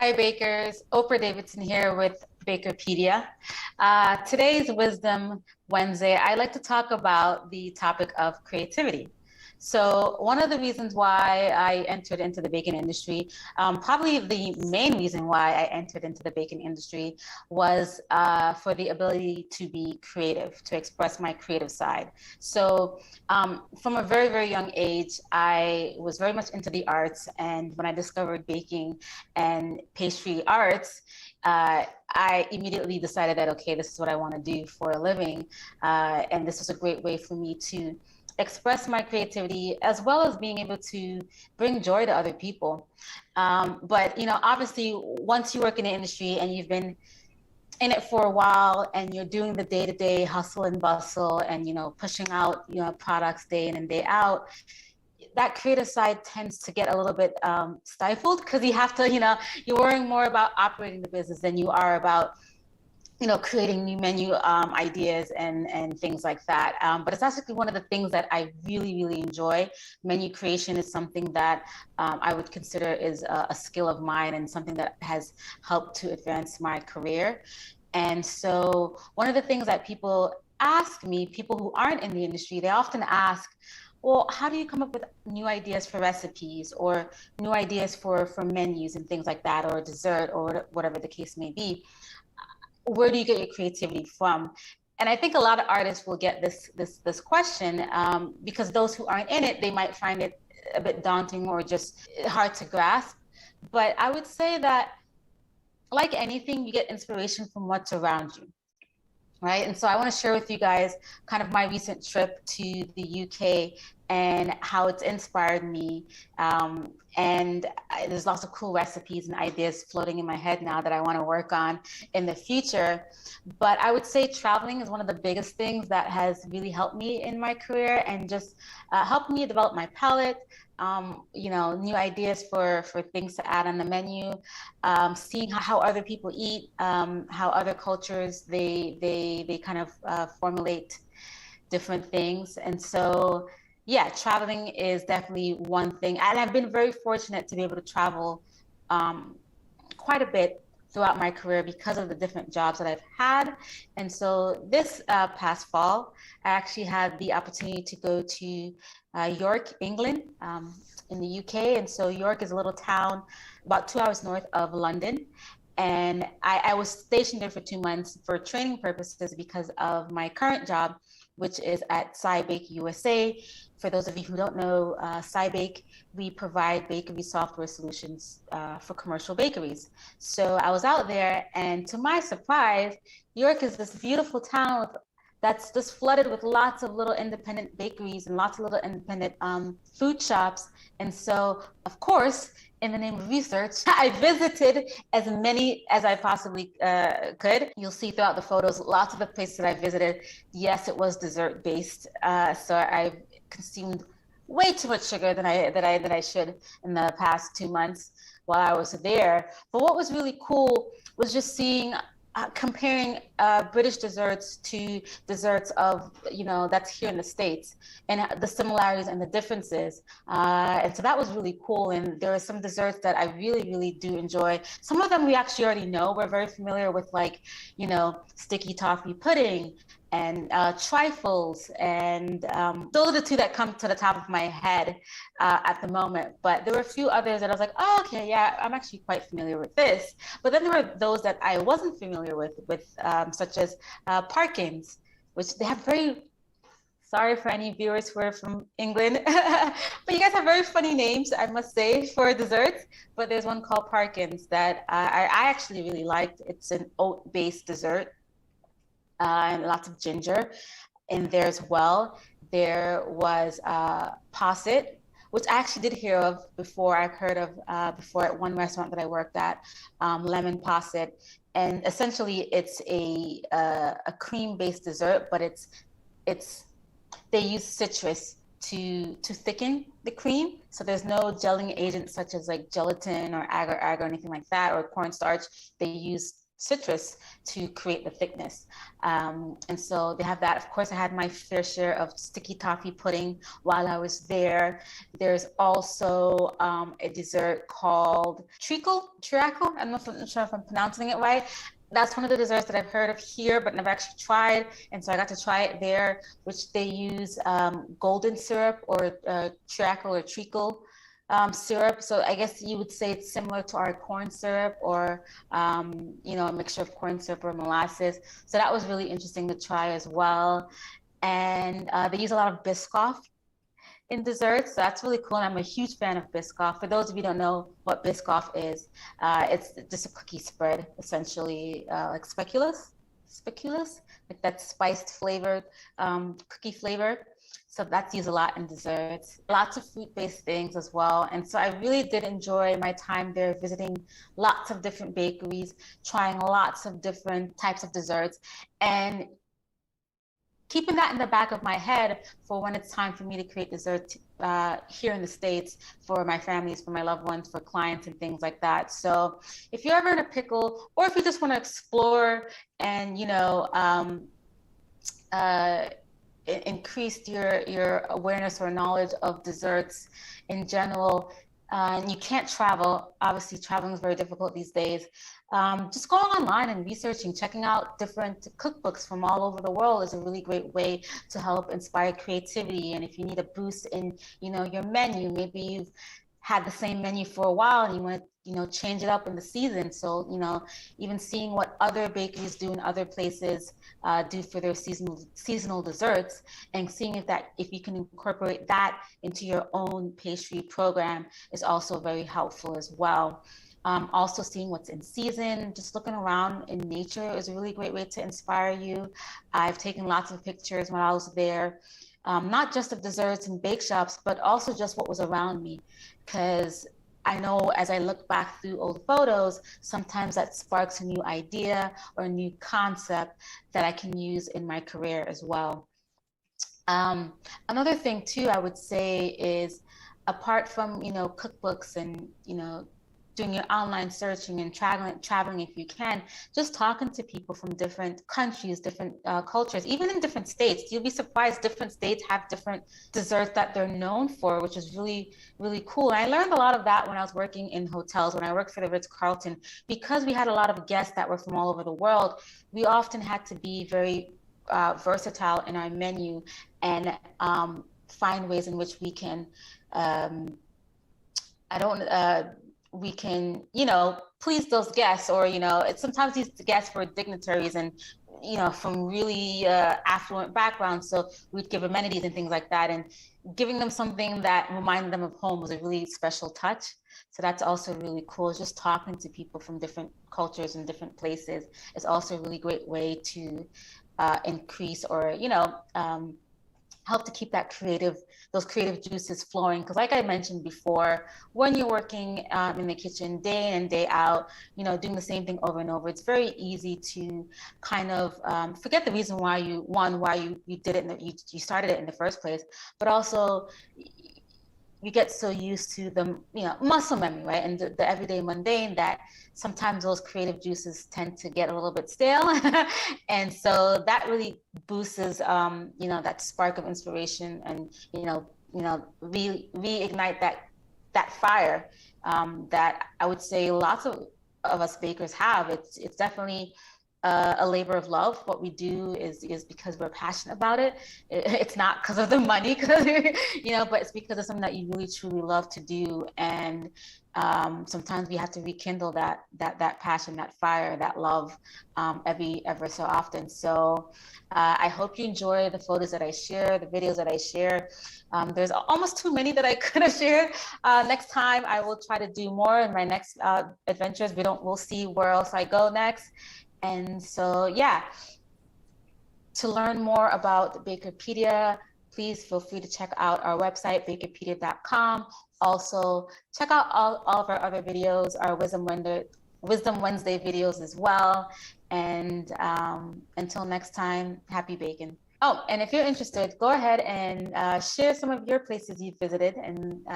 Hi, bakers. Oprah Davidson here with Bakerpedia. Today's Wisdom Wednesday, I like to talk about the topic of creativity. So, one of the reasons why I entered into the bacon industry, probably the main reason why I entered into the bacon industry was for the ability to be creative, to express my creative side. So, from a very, very young age, I was very much into the arts. And when I discovered baking and pastry arts, I immediately decided that, okay, this is what I want to do for a living. And this was a great way for me to express my creativity as well as being able to bring joy to other people. But, obviously, once you work in the industry and you've been in it for a while and you're doing the day-to-day hustle and bustle and, pushing out, products day in and day out, that creative side tends to get a little bit stifled because you have to, you're worrying more about operating the business than you are about, creating new menu ideas and things like that. But it's actually one of the things that I really, really enjoy. Menu creation is something that I would consider is a skill of mine and something that has helped to advance my career. And so one of the things that people ask me, people who aren't in the industry, they often ask, well, how do you come up with new ideas for recipes or new ideas for menus and things like that, or dessert or whatever the case may be? Where do you get your creativity from? And I think a lot of artists will get this question because those who aren't in it, they might find it a bit daunting or just hard to grasp. But I would say that, like anything, you get inspiration from what's around you, right? And so I want to share with you guys kind of my recent trip to the UK and how it's inspired me. There's lots of cool recipes and ideas floating in my head now that I want to work on in the future. But I would say traveling is one of the biggest things that has really helped me in my career and just helped me develop my palate. New ideas for things to add on the menu, seeing how other people eat, how other cultures they kind of formulate different things. And so, yeah, traveling is definitely one thing. And I've been very fortunate to be able to travel quite a bit throughout my career because of the different jobs that I've had. And so this past fall, I actually had the opportunity to go to York, England, in the UK. And so York is a little town about 2 hours north of London. And I was stationed there for 2 months for training purposes because of my current job, which is at SciBake USA. For those of you who don't know, SciBake, we provide bakery software solutions for commercial bakeries. So I was out there, and to my surprise, York is this beautiful town that's just flooded with lots of little independent bakeries and lots of little independent food shops. And so, of course, in the name of research, I visited as many as I possibly could. You'll see throughout the photos, lots of the places that I visited, yes, it was dessert based. So I consumed way too much sugar than I should in the past 2 months while I was there. But what was really cool was just seeing comparing British desserts to desserts of, that's here in the States, and the similarities and the differences. And so that was really cool. And there are some desserts that I really, really do enjoy. Some of them we actually already know. We're very familiar with, like, sticky toffee pudding and trifles. And those are the two that come to the top of my head at the moment. But there were a few others that I was like, oh, okay, yeah, I'm actually quite familiar with this. But then there were those that I wasn't familiar with such as Parkins, which they have very, sorry for any viewers who are from England, but you guys have very funny names, I must say, for desserts. But there's one called Parkins that I actually really liked. It's an oat-based dessert and lots of ginger in there as well. There was posset, which I actually did hear of before. I've heard of before at one restaurant that I worked at, lemon posset. And essentially, it's a cream-based dessert, but they use citrus to thicken the cream. So there's no gelling agents such as like gelatin or agar agar or anything like that, or cornstarch. They use citrus to create the thickness. And so they have that. Of course, I had my fair share of sticky toffee pudding while I was there. There's also a dessert called treacle. I'm not sure if I'm pronouncing it right. That's one of the desserts that I've heard of here, but never actually tried. And so I got to try it there, which they use golden syrup or treacle syrup. So I guess you would say it's similar to our corn syrup or, a mixture of corn syrup or molasses. So that was really interesting to try as well. And they use a lot of Biscoff in desserts. So that's really cool. And I'm a huge fan of Biscoff. For those of you who don't know what Biscoff is, it's just a cookie spread, essentially, like speculoos, like that spiced flavored cookie flavor. So that's used a lot in desserts, lots of fruit-based things as well. And so I really did enjoy my time there, visiting lots of different bakeries, trying lots of different types of desserts, and keeping that in the back of my head for when it's time for me to create dessert here in the States for my families, for my loved ones, for clients and things like that. So if you're ever in a pickle, or if you just want to explore and, increase your awareness or knowledge of desserts in general, and you can't travel, obviously traveling is very difficult these days, just going online and researching, checking out different cookbooks from all over the world is a really great way to help inspire creativity. And if you need a boost in, your menu, maybe you've had the same menu for a while and you want to, change it up in the season. So, even seeing what other bakeries do in other places do for their seasonal desserts, and seeing if you can incorporate that into your own pastry program is also very helpful as well. Also seeing what's in season, just looking around in nature is a really great way to inspire you. I've taken lots of pictures when I was there, not just of desserts and bake shops, but also just what was around me. Because I know as I look back through old photos, sometimes that sparks a new idea or a new concept that I can use in my career as well. Another thing too, I would say is, apart from, cookbooks and, doing your online searching and traveling if you can, just talking to people from different countries, different cultures, even in different states. You'll be surprised, different states have different desserts that they're known for, which is really, really cool. And I learned a lot of that when I was working in hotels, when I worked for the Ritz-Carlton. Because we had a lot of guests that were from all over the world, we often had to be very versatile in our menu and find ways in which we can we can, please those guests, or, sometimes these guests were dignitaries and, from really affluent backgrounds. So we'd give amenities and things like that, and giving them something that reminded them of home was a really special touch. So that's also really cool. Just talking to people from different cultures and different places is also a really great way to increase or, help to keep those creative juices flowing. Because like I mentioned before, when you're working in the kitchen day in and day out, doing the same thing over and over, it's very easy to kind of forget the reason why you did it, you started it in the first place, but also you get so used to the muscle memory, right, and the everyday mundane, that sometimes those creative juices tend to get a little bit stale. And so that really boosts that spark of inspiration, and reignite that fire that I would say lots of us bakers have. It's definitely a labor of love. What we do is because we're passionate about it. It's not because of the money, but it's because it's something that you really truly love to do. And sometimes we have to rekindle that passion, that fire, that love ever so often. So I hope you enjoy the photos that I share, the videos that I share. There's almost too many that I could have shared. Next time I will try to do more in my next adventures. We'll see where else I go next. And so, yeah, to learn more about Bakerpedia, please feel free to check out our website, bakerpedia.com. Also, check out all of our other videos, our Wisdom Wednesday videos as well. And until next time, happy baking. Oh, and if you're interested, go ahead and share some of your places you've visited and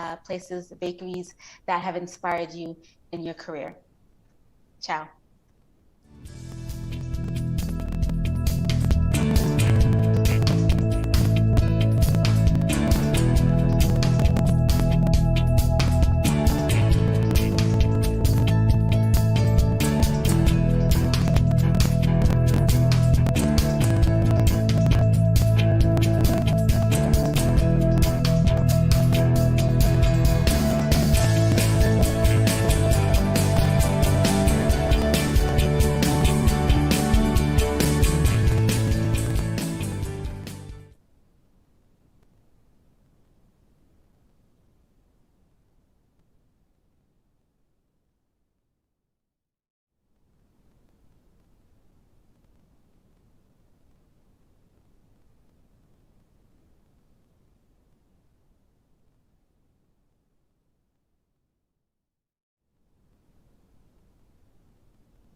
bakeries that have inspired you in your career. Ciao.